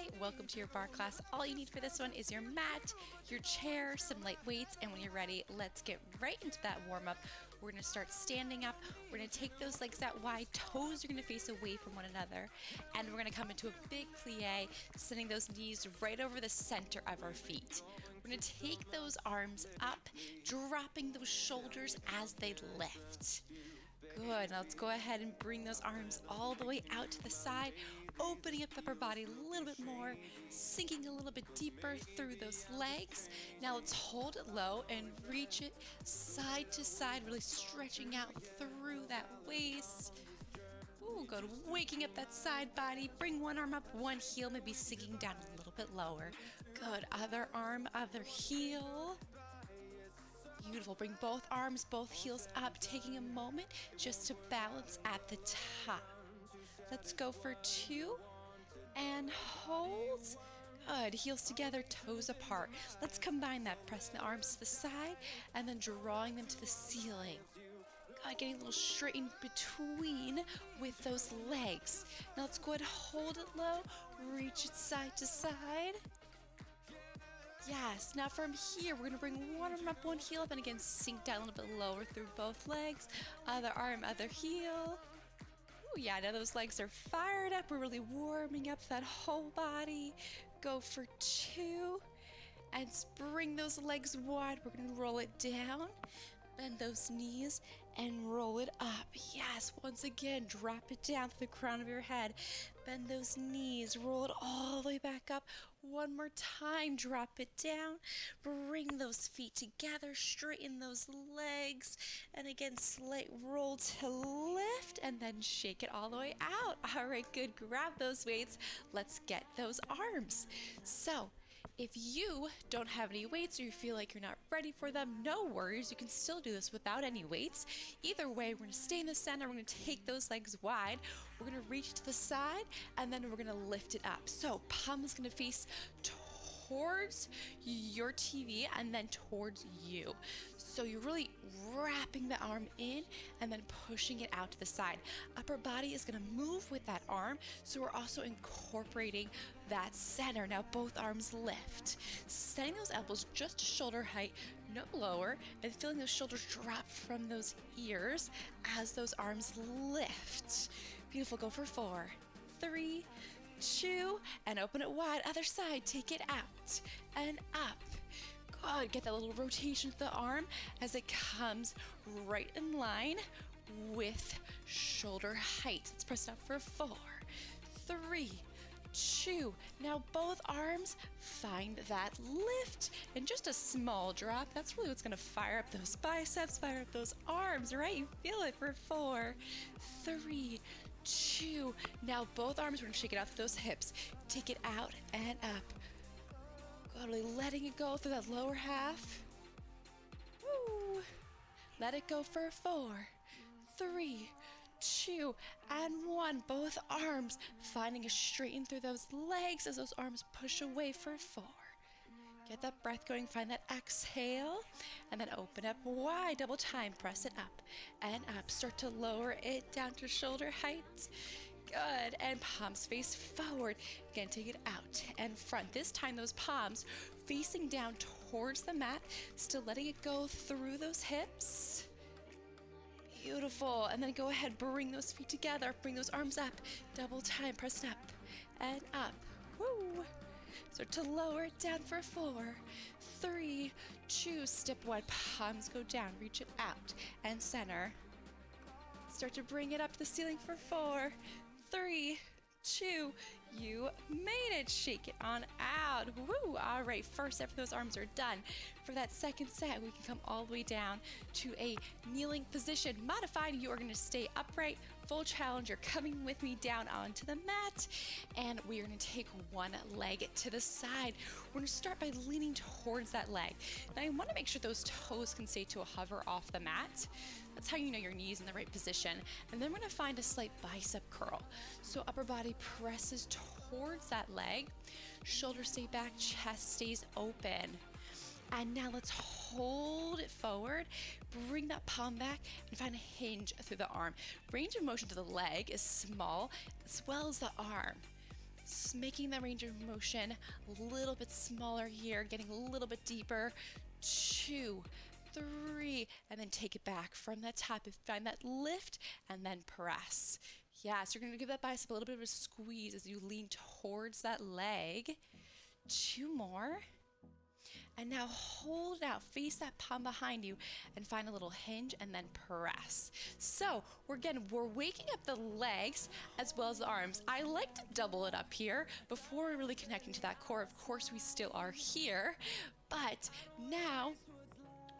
Hi, welcome to your bar class. All you need for this one is your mat, your chair, some light weights, and when you're ready, let's get right into that warm-up. We're going to start standing up. We're going to take those legs out wide, toes are going to face away from one another, and we're going to come into a big plie, sending those knees right over the center of our feet. We're going to take those arms up, dropping those shoulders as they lift. Good. Now let's go ahead and bring those arms all the way out to the side, opening up the upper body a little bit more, sinking a little bit deeper through those legs. Now let's hold it low and reach it side to side, really stretching out through that waist. Ooh, good. Waking up that side body. Bring one arm up, one heel, maybe sinking down a little bit lower. Good. Other arm, other heel. Beautiful. Bring both arms, both heels up, taking a moment just to balance at the top. Let's go for 2 and hold. Good. Heels together, toes apart. Let's combine that. Pressing the arms to the side and then drawing them to the ceiling. Good. Getting a little straight in between with those legs. Now let's go ahead and hold it low. Reach it side to side. Yes, now from here, we're going to bring one arm up, one heel up, and again, sink down a little bit lower through both legs. Other arm, other heel. Ooh, yeah, now those legs are fired up. We're really warming up that whole body. Go for 2. And bring those legs wide. We're going to roll it down. Bend those knees and roll it up. Yes, once again, drop it down to the crown of your head. Bend those knees, roll it all the way back up. One more time, drop it down. Bring those feet together, straighten those legs. And again, slight roll to lift and then shake it all the way out. All right, good. Grab those weights. Let's get those arms. So, if you don't have any weights or you feel like you're not ready for them, no worries. You can still do this without any weights. Either way, we're going to stay in the center. We're going to take those legs wide. We're going to reach to the side, and then we're going to lift it up. So palm is going to face towards your TV and then towards you. So you're really wrapping the arm in and then pushing it out to the side. Upper body is going to move with that arm, so we're also incorporating that center. Now both arms lift. Setting those elbows just to shoulder height, no lower, and feeling those shoulders drop from those ears as those arms lift. Beautiful. Go for 4, 3, 2, and open it wide. Other side, take it out and up. Good. Get that little rotation of the arm as it comes right in line with shoulder height. Let's press it up for 4, 3, 2. Now both arms find that lift and just a small drop. That's really what's going to fire up those biceps, fire up those arms, right? You feel it for 4, 3, 2. Now both arms, we're going to shake it out through those hips. Take it out and up. Good, really letting it go through that lower half. Woo. Let it go for 4, 3, 2, and 1. Both arms finding a straighten through those legs as those arms push away for 4. Get that breath going, find that exhale, and then open up wide, double time, press it up and up. Start to lower it down to shoulder height. Good, and palms face forward. Again, take it out and front. This time, those palms facing down towards the mat, still letting it go through those hips. Beautiful, and then go ahead, bring those feet together, bring those arms up, double time, press it up and up. Woo! Start to lower it down for 4, 3, 2, step wide, palms go down, reach it out and center. Start to bring it up to the ceiling for 4, 3, 2, you made it. Shake it on out. Woo! All right, first set for those arms are done. For that second set, we can come all the way down to a kneeling position. Modified, you are going to stay upright. Full challenge, you're coming with me down onto the mat, and we are going to take one leg to the side. We're going to start by leaning towards that leg. Now, you want to make sure those toes can stay to a hover off the mat. That's how you know your knee's in the right position. And then we're going to find a slight bicep curl. So upper body presses towards that leg. Shoulders stay back, chest stays open. And now let's hold it forward, bring that palm back, and find a hinge through the arm. Range of motion to the leg is small, as well as the arm. Making that range of motion a little bit smaller here, getting a little bit deeper. 2, 3, and then take it back from that top. Find that lift and then press. Yes, you're going to give that bicep a little bit of a squeeze as you lean towards that leg. 2 more. And now hold it out, face that palm behind you, and find a little hinge and then press. So we're waking up the legs as well as the arms. I like to double it up here before we're really connecting to that core. Of course, we still are here, but now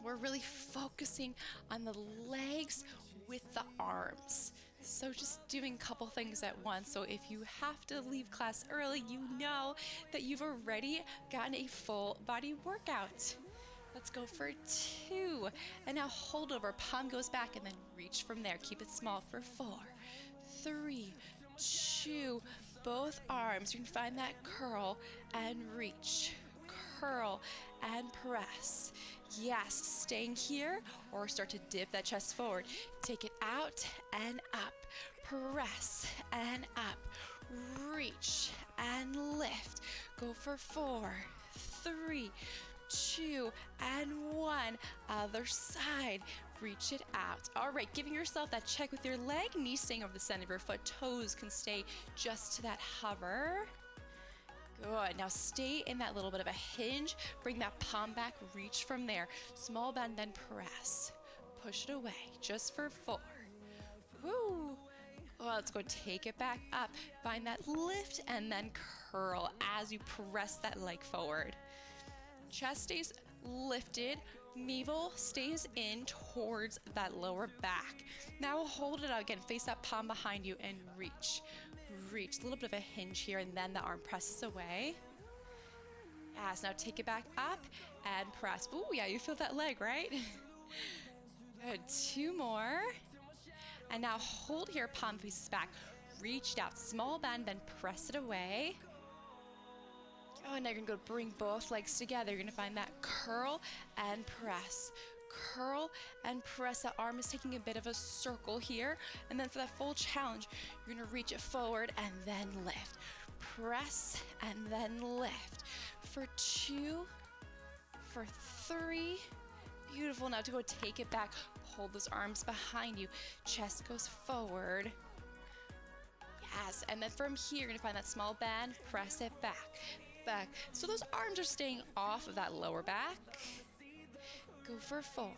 we're really focusing on the legs with the arms. So just doing a couple things at once. So if you have to leave class early, you know that you've already gotten a full body workout. Let's go for 2. And now hold over, palm goes back and then reach from there. Keep it small for 4, 3, 2, both arms. You can find that curl and reach. Curl and press. Yes, staying here or start to dip that chest forward. Take it out and up. Press and up. Reach and lift. Go for 4, 3, 2, and 1. Other side. Reach it out. All right, giving yourself that check with your leg. Knees staying over the center of your foot. Toes can stay just to that hover. Good. Now stay in that little bit of a hinge. Bring that palm back. Reach from there. Small bend, then press. Push it away just for 4. Woo. Well, let's go take it back up. Find that lift and then curl as you press that leg forward. Chest stays lifted. Navel stays in towards that lower back. Now hold it out again. Face that palm behind you and reach. Reach. A little bit of a hinge here and then the arm presses away. Yes, now take it back up and press. Ooh, yeah, you feel that leg, right? Good. 2 more. And now hold here, palm faces back. Reach out, small bend, then press it away. Oh, now you're gonna go bring both legs together. You're gonna find that curl and press. Curl and press. That arm is taking a bit of a circle here. And then for that full challenge, you're gonna reach it forward and then lift. Press and then lift. For 2, for 3. Beautiful. Now to go take it back. Hold those arms behind you. Chest goes forward. Yes, and then from here, you're gonna find that small bend. Press it back. Back. So those arms are staying off of that lower back. Go for 4,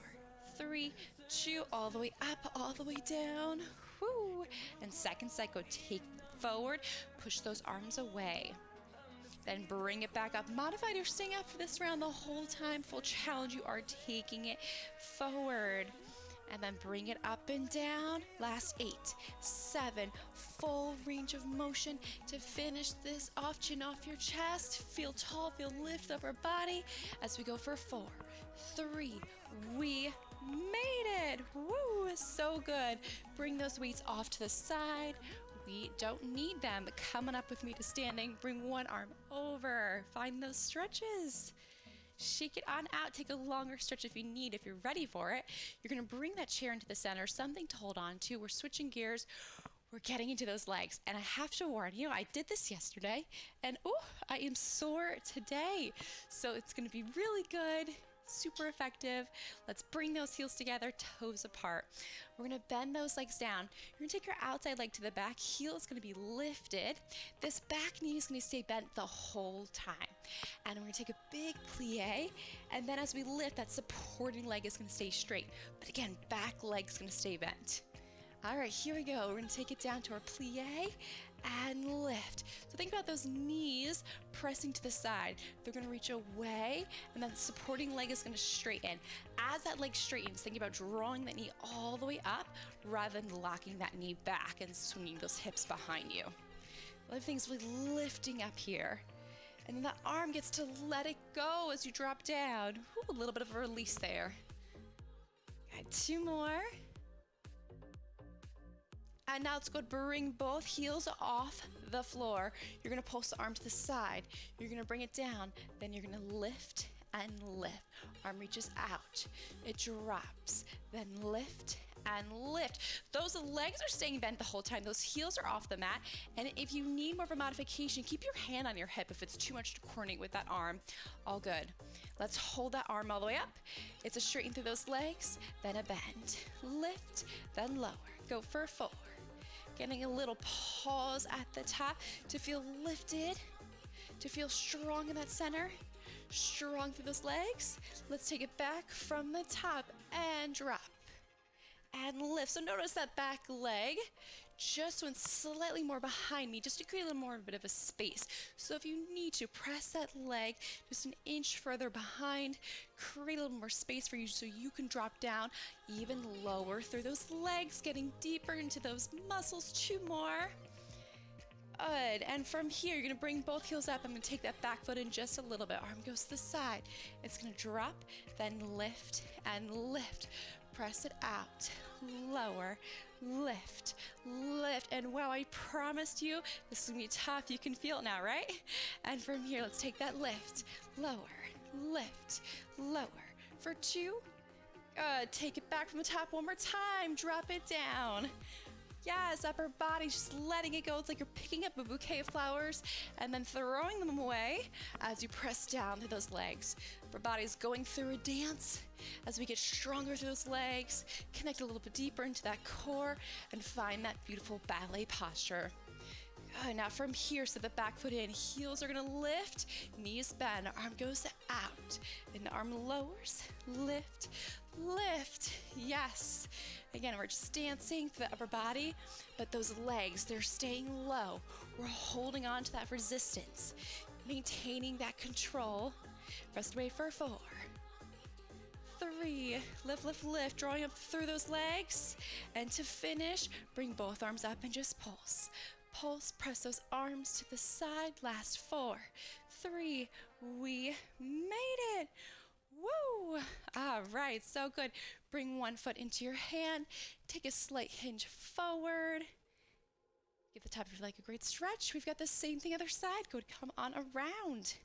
3, 2, all the way up, all the way down. Woo. And second set, go take forward, push those arms away. Then bring it back up. Modified, you're staying up for this round the whole time. Full challenge, you are taking it forward. And then bring it up and down. Last 8, 7, full range of motion to finish this off. Chin off your chest. Feel tall, feel lift upper body as we go for 4, 3. We made it. Woo, so good. Bring those weights off to the side. We don't need them, but coming up with me to standing. Bring one arm over. Find those stretches. Shake it on out. Take a longer stretch if you need, if you're ready for it. You're going to bring that chair into the center, something to hold on to. We're switching gears. We're getting into those legs. And I have to warn you, I did this yesterday, and I am sore today. So it's going to be really good, super effective. Let's bring those heels together, toes apart. We're going to bend those legs down. You're going to take your outside leg to the back. Heel is going to be lifted. This back knee is going to stay bent the whole time. And we're going to take a big plie. And then as we lift, that supporting leg is going to stay straight. But again, back leg is going to stay bent. All right, here we go. We're going to take it down to our plie and lift. So think about those knees pressing to the side. They're going to reach away, and then the supporting leg is going to straighten. As that leg straightens, think about drawing that knee all the way up rather than locking that knee back and swinging those hips behind you. Everything's really lifting up here. And then the arm gets to let it go as you drop down. Ooh, a little bit of a release there. Got 2 more. And now let's go bring both heels off the floor. You're gonna pulse the arm to the side. You're gonna bring it down. Then you're gonna lift and lift. Arm reaches out, it drops, then lift and lift. Those legs are staying bent the whole time. Those heels are off the mat. And if you need more of a modification, keep your hand on your hip if it's too much to coordinate with that arm. All good. Let's hold that arm all the way up. It's a straighten through those legs, then a bend. Lift, then lower. Go for a 4. Getting a little pause at the top to feel lifted, to feel strong in that center, strong through those legs. Let's take it back from the top and drop and lift. So notice that back leg just went slightly more behind me, just to create a little more bit of a space. So if you need to, press that leg just an inch further behind, create a little more space for you so you can drop down even lower through those legs, getting deeper into those muscles. 2 more. Good. And from here, you're going to bring both heels up. I'm going to take that back foot in just a little bit. Arm goes to the side. It's going to drop, then lift and lift. Press it out, lower, lift, lift, and wow, I promised you this is gonna be tough. You can feel it now, right? And from here, let's take that lift, lower, lift, lower. For 2, take it back from the top one more time, drop it down. Yes, upper body, just letting it go. It's like you're picking up a bouquet of flowers and then throwing them away as you press down to those legs. Upper body's going through a dance as we get stronger through those legs, connect a little bit deeper into that core, and find that beautiful ballet posture. Good. Now from here, set the back foot in. Heels are gonna lift, knees bend, arm goes out, then the arm lowers, lift, lift. Yes. Again, we're just dancing for the upper body, but those legs, they're staying low. We're holding on to that resistance, maintaining that control. Rest away for 4, 3, lift, lift, lift, drawing up through those legs. And to finish, bring both arms up and just pulse. Pulse, press those arms to the side. Last 4, 3, we made it. Woo! All right, so good. Bring one foot into your hand. Take a slight hinge forward. Give the top of your leg a great stretch. We've got the same thing other side. Good, come on around.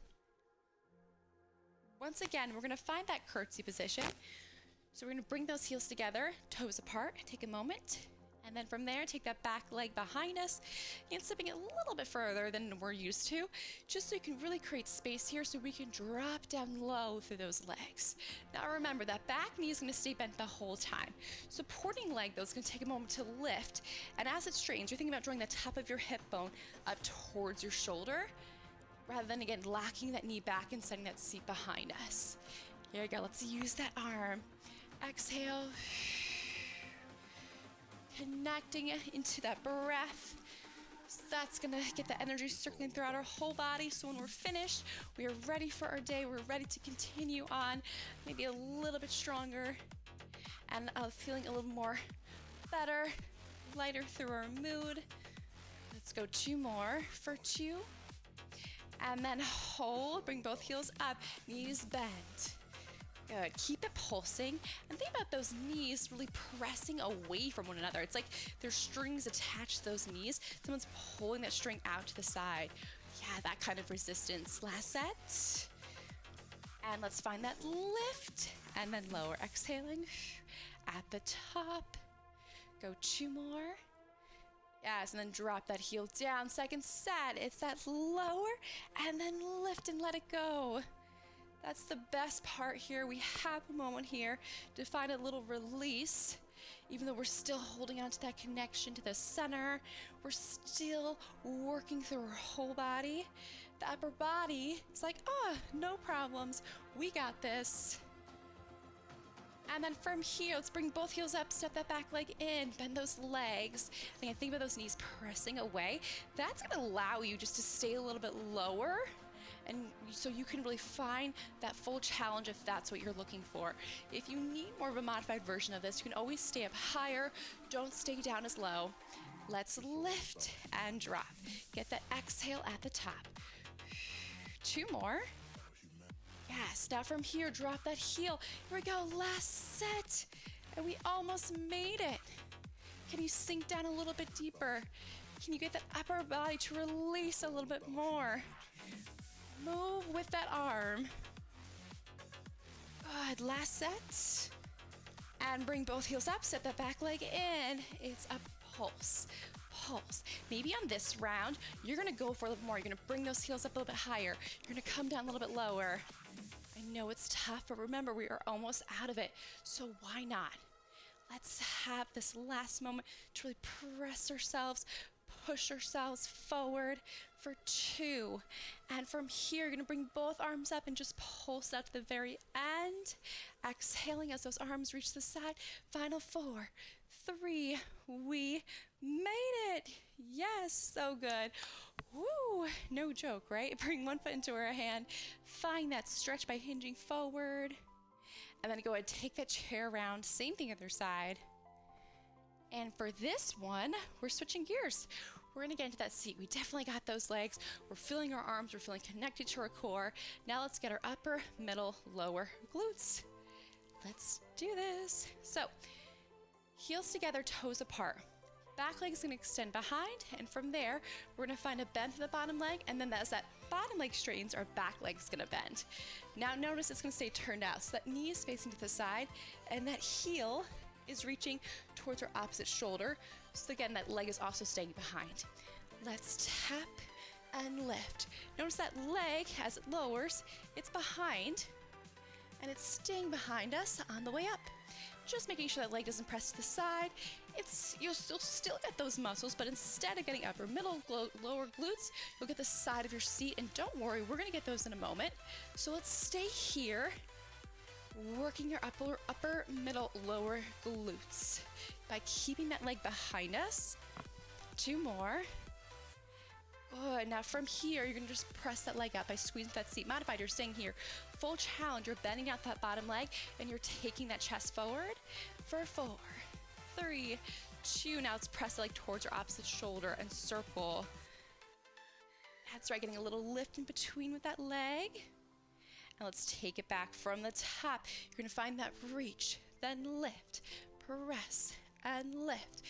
Once again, we're gonna find that curtsy position. So we're gonna bring those heels together, toes apart, take a moment. And then from there, take that back leg behind us and stepping it a little bit further than we're used to, just so you can really create space here so we can drop down low through those legs. Now remember, that back knee is gonna stay bent the whole time. Supporting leg, though, is gonna take a moment to lift. And as it straightens, you're thinking about drawing the top of your hip bone up towards your shoulder, rather than, again, locking that knee back and setting that seat behind us. Here we go, let's use that arm. Exhale. Connecting it into that breath. So that's gonna get the energy circling throughout our whole body. So when we're finished, we are ready for our day. We're ready to continue on, maybe a little bit stronger and feeling a little more better, lighter through our mood. Let's go 2 more for 2. And then hold, bring both heels up, knees bent. Good. Keep it pulsing and think about those knees really pressing away from one another. It's like there's strings attached to those knees. Someone's pulling that string out to the side. Yeah, that kind of resistance. Last set. And let's find that lift and then lower. Exhaling at the top. Go 2 more. Yes, and then drop that heel down. Second set. It's that lower and then lift and let it go. That's the best part here. We have a moment here to find a little release. Even though we're still holding on to that connection to the center, we're still working through our whole body. The upper body is like, no problems. We got this. And then from here, let's bring both heels up, step that back leg in, bend those legs. Again, think about those knees pressing away. That's gonna allow you just to stay a little bit lower, and so you can really find that full challenge if that's what you're looking for. If you need more of a modified version of this, you can always stay up higher. Don't stay down as low. Let's lift and drop. Get that exhale at the top. 2 more. Yes, now from here, drop that heel. Here we go, last set. And we almost made it. Can you sink down a little bit deeper? Can you get that upper body to release a little bit more? Move with that arm. Good, last set. And bring both heels up, step that back leg in. It's a pulse, pulse. Maybe on this round, you're gonna go for a little more. You're gonna bring those heels up a little bit higher. You're gonna come down a little bit lower. I know it's tough, but remember, we are almost out of it. So why not? Let's have this last moment to really press ourselves, push ourselves forward for 2. And from here, you're gonna bring both arms up and just pulse out to the very end. Exhaling as those arms reach the side. Final 4, 3, we made it. Yes, so good. Woo, no joke, right? Bring one foot into our hand. Find that stretch by hinging forward. And then go ahead and take that chair around. Same thing other side. And for this one, we're switching gears. We're gonna get into that seat. We definitely got those legs. We're feeling our arms. We're feeling connected to our core. Now let's get our upper, middle, lower glutes. Let's do this. So, heels together, toes apart. Back leg is gonna extend behind, and from there, we're gonna find a bend to the bottom leg, and then as that bottom leg straightens, our back leg's gonna bend. Now notice it's gonna stay turned out, so that knee is facing to the side, and that heel is reaching towards our opposite shoulder. So again, that leg is also staying behind. Let's tap and lift. Notice that leg, as it lowers, it's behind, and it's staying behind us on the way up. Just making sure that leg doesn't press to the side. You'll still get those muscles, but instead of getting upper, middle, lower glutes, you'll get the side of your seat. And don't worry, we're gonna get those in a moment. So let's stay here, working your upper, middle, lower glutes by keeping that leg behind us. 2 more. Good. Now from here, you're gonna just press that leg up by squeezing that seat. Modified, you're staying here. Full challenge, you're bending out that bottom leg and you're taking that chest forward for 4, 3, 2. Now let's press the leg towards your opposite shoulder and circle. That's right, getting a little lift in between with that leg. And let's take it back from the top. You're gonna find that reach, then lift, press, and lift.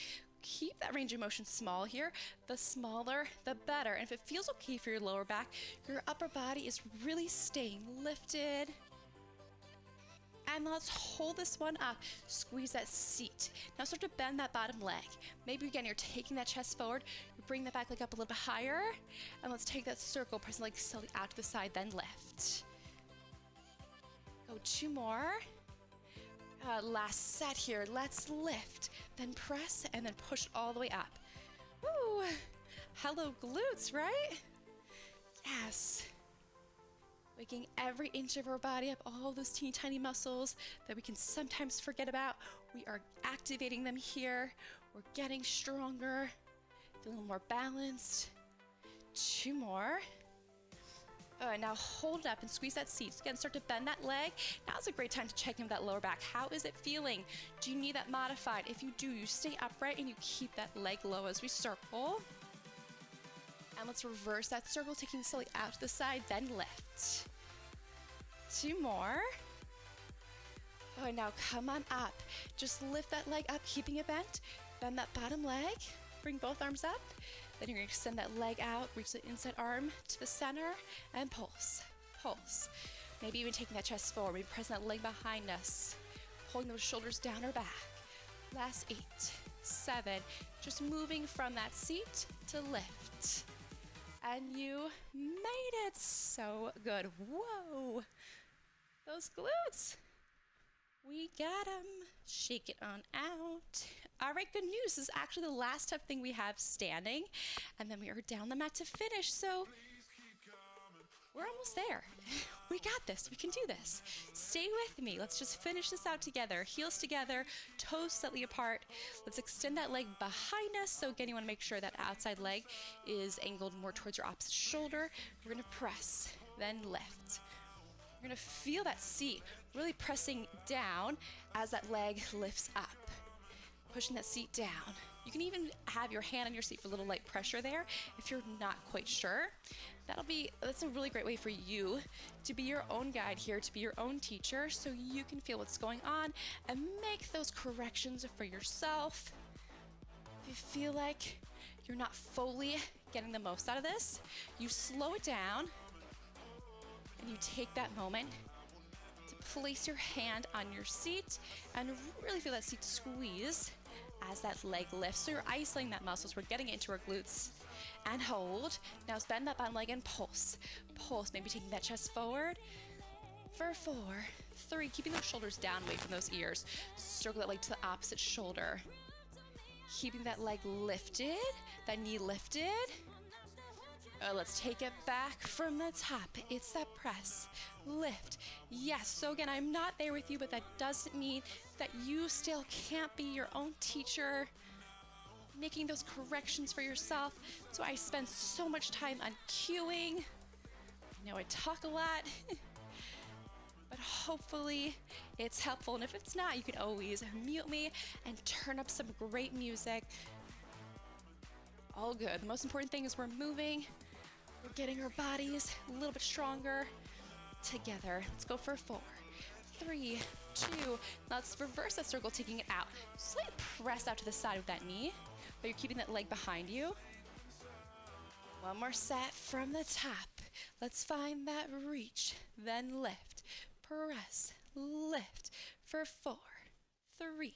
Keep that range of motion small here. The smaller, the better. And if it feels okay for your lower back, your upper body is really staying lifted. And let's hold this one up. Squeeze that seat. Now start to bend that bottom leg. Maybe again, you're taking that chest forward. You bring that back leg up a little bit higher. And let's take that circle, press the leg slowly out to the side, then lift. Go 2 more. Last set here. Let's lift, then press, and then push all the way up. Woo! Hello, glutes, right? Yes. Waking every inch of our body up, all those teeny tiny muscles that we can sometimes forget about. We are activating them here. We're getting stronger, feeling more balanced. 2 more. Now hold it up and squeeze that seat. Again, start to bend that leg. Now's a great time to check in with that lower back. How is it feeling? Do you need that modified? If you do, you stay upright and you keep that leg low as we circle. And let's reverse that circle, taking it slowly out to the side, then lift. 2 more. Now come on up. Just lift that leg up, keeping it bent. Bend that bottom leg. Bring both arms up. Then you're gonna extend that leg out, reach the inside arm to the center, and pulse, pulse. Maybe even taking that chest forward, maybe pressing that leg behind us, pulling those shoulders down or back. Last 8, 7, just moving from that seat to lift. And you made it. So good. Whoa, those glutes. We got them. Shake it on out. All right, good news. This is actually the last tough thing we have standing. And then we are down the mat to finish. So we're almost there. We got this. We can do this. Stay with me. Let's just finish this out together. Heels together, toes slightly apart. Let's extend that leg behind us. So again, you want to make sure that outside leg is angled more towards your opposite shoulder. We're going to press, then lift. You're gonna feel that seat really pressing down as that leg lifts up, pushing that seat down. You can even have your hand on your seat for a little light pressure there if you're not quite sure. That's a really great way for you to be your own guide here, to be your own teacher, so you can feel what's going on and make those corrections for yourself. If you feel like you're not fully getting the most out of this, you slow it down. And you take that moment to place your hand on your seat and really feel that seat squeeze as that leg lifts. So you're isolating that muscle, so we're getting it into our glutes. And hold. Now bend that bottom leg and pulse. Pulse, maybe taking that chest forward for 4, 3, keeping those shoulders down away from those ears. Circle that leg to the opposite shoulder. Keeping that leg lifted, that knee lifted. Let's take it back from the top. It's that press, lift. Yes, so again, I'm not there with you, but that doesn't mean that you still can't be your own teacher, making those corrections for yourself. So I spend so much time on cueing. I know I talk a lot, but hopefully it's helpful. And if it's not, you can always mute me and turn up some great music. All good. The most important thing is we're moving. We're getting our bodies a little bit stronger together. Let's go for 4, 3, 2. Now let's reverse that circle, taking it out. Slightly press out to the side with that knee, but you're keeping that leg behind you. One more set from the top. Let's find that reach, then lift, press, lift for 4, 3,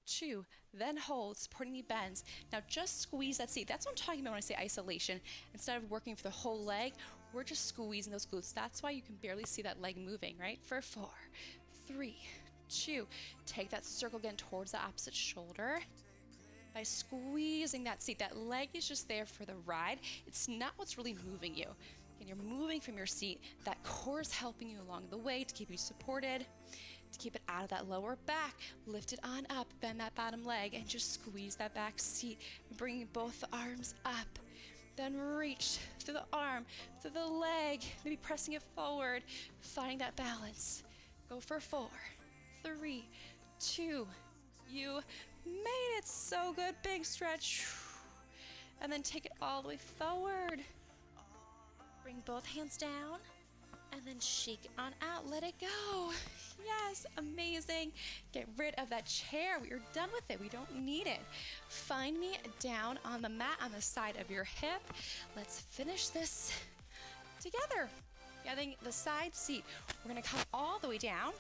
2, then hold, supporting the bends. Now just squeeze that seat. That's what I'm talking about when I say isolation. Instead of working for the whole leg, we're just squeezing those glutes. That's why you can barely see that leg moving, right? For 4, 3, 2. Take that circle again towards the opposite shoulder. By squeezing that seat, that leg is just there for the ride. It's not what's really moving you. And you're moving from your seat. That core is helping you along the way to keep you supported, to keep it out of that lower back. Lift it on up, bend that bottom leg, and just squeeze that back seat. Bringing both the arms up. Then reach through the arm, through the leg, maybe pressing it forward, finding that balance. Go for 4, 3, 2. You made it. So good. Big stretch. And then take it all the way forward. Bring both hands down and then shake it on out. Let it go. Yes, amazing. Get rid of that chair. We are done with it. We don't need it. Find me down on the mat on the side of your hip. Let's finish this together. Getting the side seat. We're going to come all the way down.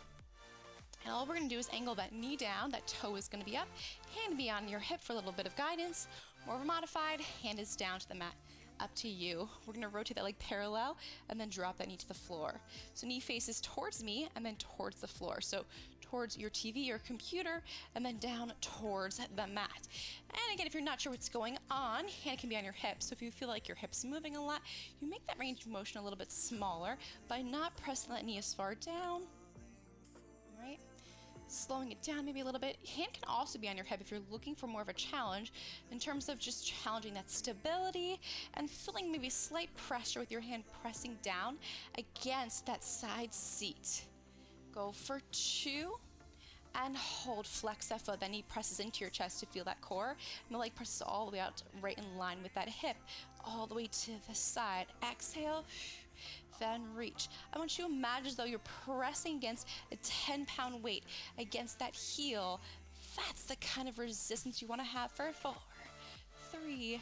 And all we're going to do is angle that knee down. That toe is going to be up. Hand be on your hip for a little bit of guidance. More of a modified. Hand is down to the mat. Up to you. We're going to rotate that leg parallel and then drop that knee to the floor. So knee faces towards me and then towards the floor. So towards your TV or computer and then down towards the mat. And again, if you're not sure what's going on, hand can be on your hips. So if you feel like your hips moving a lot, you make that range of motion a little bit smaller by not pressing that knee as far down. Right? Slowing it down maybe a little bit. Hand can also be on your hip if you're looking for more of a challenge in terms of just challenging that stability and feeling maybe slight pressure with your hand pressing down against that side seat. Go for 2 and hold. Flex that foot. That knee presses into your chest to feel that core, and the leg presses all the way out right in line with that hip, all the way to the side. Exhale. Then reach. I want you to imagine as though you're pressing against a 10-pound weight against that heel. That's the kind of resistance you want to have for 4, 3,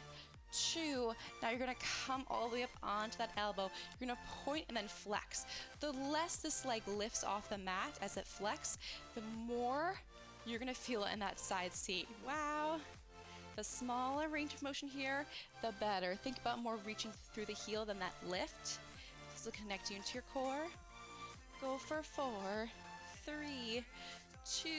2. Now you're going to come all the way up onto that elbow. You're going to point and then flex. The less this leg lifts off the mat as it flexes, the more you're going to feel it in that side seat. Wow. The smaller range of motion here, the better. Think about more reaching through the heel than that lift. This will connect you into your core. Go for 4, 3, 2.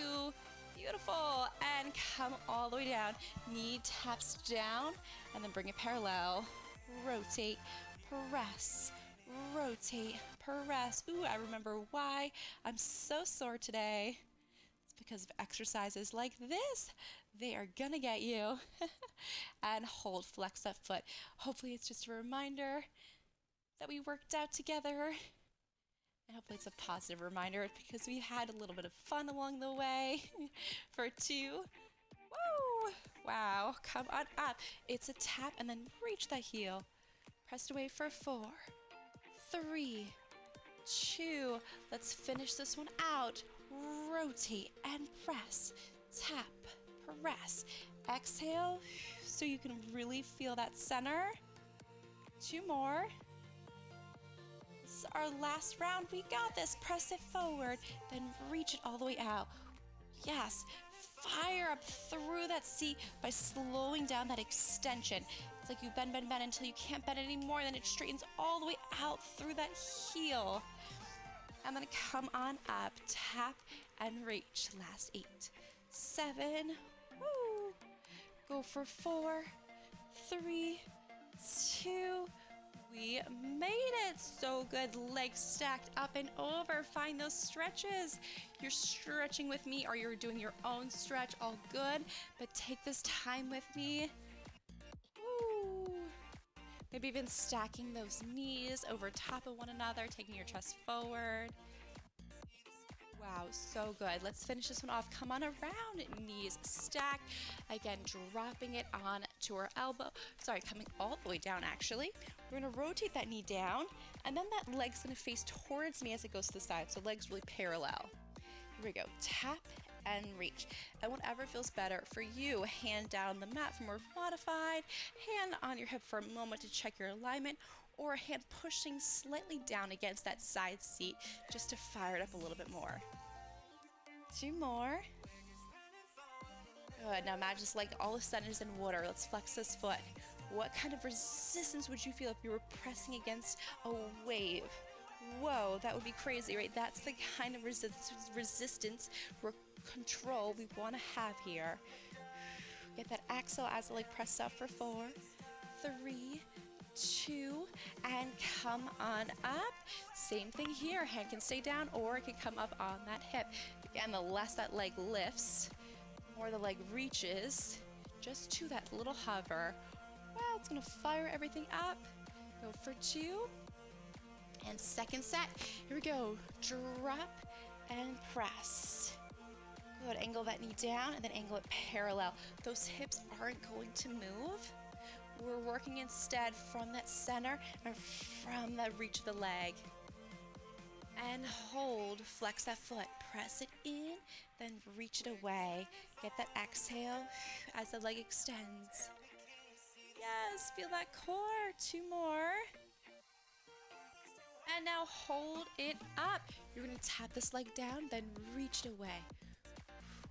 Beautiful. And come all the way down. Knee taps down and then bring it parallel. Rotate, press, rotate, press. Ooh, I remember why I'm so sore today. It's because of exercises like this. They are gonna get you. And hold, flex that foot. Hopefully it's just a reminder that we worked out together. And hopefully it's a positive reminder because we had a little bit of fun along the way. For 2. Woo! Wow, come on up. It's a tap and then reach that heel. Pressed away for 4, 3, 2. Let's finish this one out. Rotate and press. Tap, press. Exhale so you can really feel that center. 2 more. So our last round. We got this. Press it forward, then reach it all the way out. Yes, fire up through that seat by slowing down that extension. It's like you bend, bend, bend until you can't bend anymore, then it straightens all the way out through that heel. And then come on up, tap and reach. Last 8, 7, woo. Go for 4, 3, 2, we made it. So good. Legs stacked up and over. Find those stretches. You're stretching with me or you're doing your own stretch. All good. But take this time with me. Woo. Maybe even stacking those knees over top of one another, taking your chest forward. Wow, so good. Let's finish this one off. Come on around, knees stacked. Again, dropping it on to our elbow. Sorry, coming all the way down actually. We're gonna rotate that knee down, and then that leg's gonna face towards me as it goes to the side, so legs really parallel. Here we go, tap and reach. And whatever feels better for you, hand down the mat for more modified, hand on your hip for a moment to check your alignment, or a hand pushing slightly down against that side seat just to fire it up a little bit more. 2 more. Good, now imagine this leg all of a sudden is in water. Let's flex this foot. What kind of resistance would you feel if you were pressing against a wave? Whoa, that would be crazy, right? That's the kind of resistance or control we want to have here. Get that exhale as the leg pressed up for 4, 3, 2, and come on up. Same thing here. Hand can stay down or it can come up on that hip. Again, the less that leg lifts, the more the leg reaches just to that little hover. Well, it's gonna fire everything up. Go for 2. And second set. Here we go. Drop and press. Good. Angle that knee down and then angle it parallel. Those hips aren't going to move. We're working instead from that center and from the reach of the leg. And hold, flex that foot, press it in, then reach it away. Get that exhale as the leg extends. Yes, feel that core. 2 more. And now hold it up. You're gonna tap this leg down, then reach it away.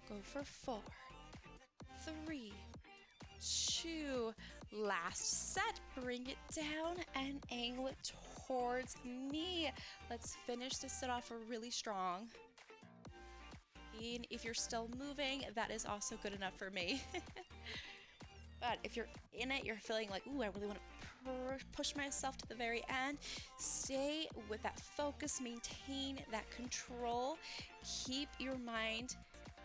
Go for 4, 3, 2, last set. Bring it down and angle it towards me. Let's finish this set off really strong. And if you're still moving, that is also good enough for me. But if you're in it, you're feeling like, ooh, I really want to push myself to the very end. Stay with that focus, maintain that control. Keep your mind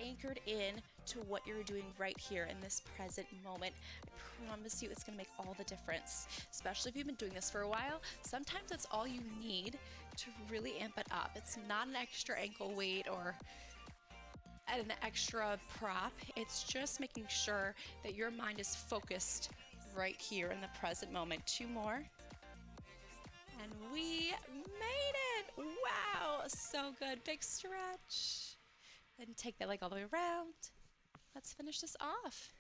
anchored in to what you're doing right here in this present moment. I promise you it's going to make all the difference, especially if you've been doing this for a while. Sometimes that's all you need to really amp it up. It's not an extra ankle weight or an extra prop. It's just making sure that your mind is focused right here in the present moment. 2 more. And we made it. Wow, so good. Big stretch. Then take that leg all the way around. Let's finish this off.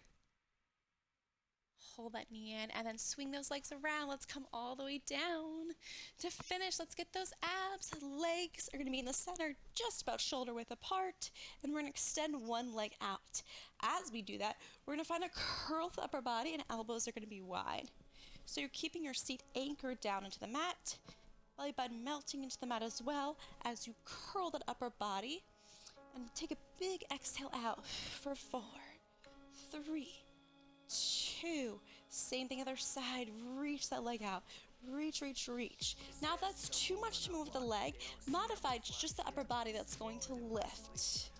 Hold that knee in and then swing those legs around. Let's come all the way down. To finish, let's get those abs. Legs are going to be in the center, just about shoulder width apart. And we're going to extend one leg out. As we do that, we're going to find a curl with the upper body and elbows are going to be wide. So you're keeping your seat anchored down into the mat. Belly button melting into the mat as well as you curl that upper body. And take a big exhale out for 4, 3, 2. Same thing other side. Reach that leg out. Reach, reach, reach. Now if that's too much to move the leg, modify just the upper body that's going to lift.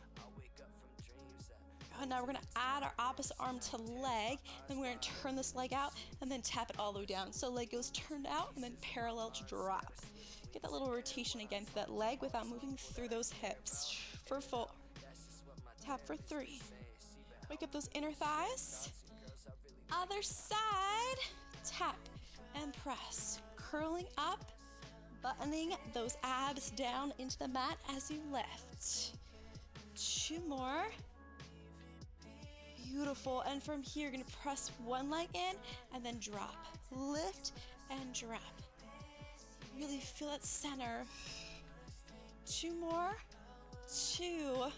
And now we're going to add our opposite arm to leg. Then we're going to turn this leg out and then tap it all the way down. So leg goes turned out and then parallel to drop. Get that little rotation again to that leg without moving through those hips. For 4. Tap for 3. Wake up those inner thighs. Other side. Tap and press. Curling up, buttoning those abs down into the mat as you lift. 2 more. Beautiful. And from here, you're going to press one leg in and then drop. Lift and drop. Really feel that center. 2 more. 2.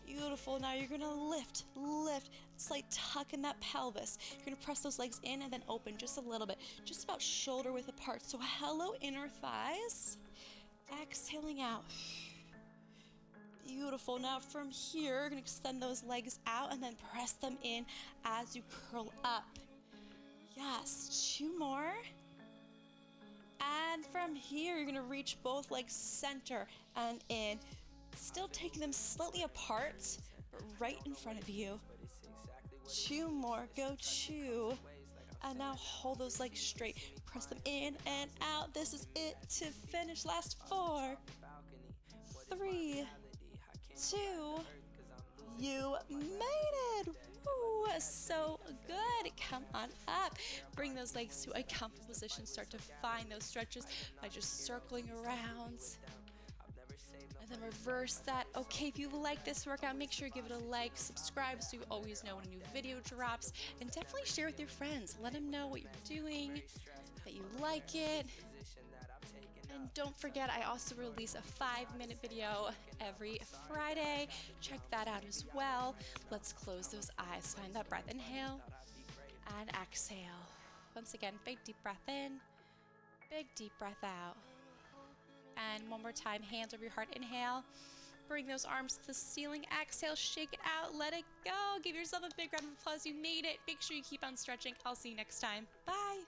Beautiful. Now you're gonna lift. It's like tuck in that pelvis. You're gonna press those legs in and then open just a little bit, just about shoulder width apart. So hello, inner thighs. Exhaling out. Beautiful. Now from here, you're gonna extend those legs out and then press them in as you curl up. Yes, 2 more. And from here, you're gonna reach both legs center and in. Still taking them slightly apart, but right in front of you. 2 more, go 2. And now hold those legs straight. Press them in and out. This is it to finish. Last 4, 3, 2. You made it. Woo, so good. Come on up. Bring those legs to a comfortable position. Start to find those stretches by just circling around. And then reverse that. Okay, if you like this workout, make sure you give it a like, subscribe so you always know when a new video drops, and definitely share with your friends. Let them know what you're doing, that you like it. And don't forget, I also release a 5-minute video every Friday. Check that out as well. Let's close those eyes. Find that breath. Inhale and exhale. Once again, big deep breath in, big deep breath out. And one more time, hands over your heart. Inhale. Bring those arms to the ceiling. Exhale, shake it out, let it go. Give yourself a big round of applause. You made it. Make sure you keep on stretching. I'll see you next time. Bye.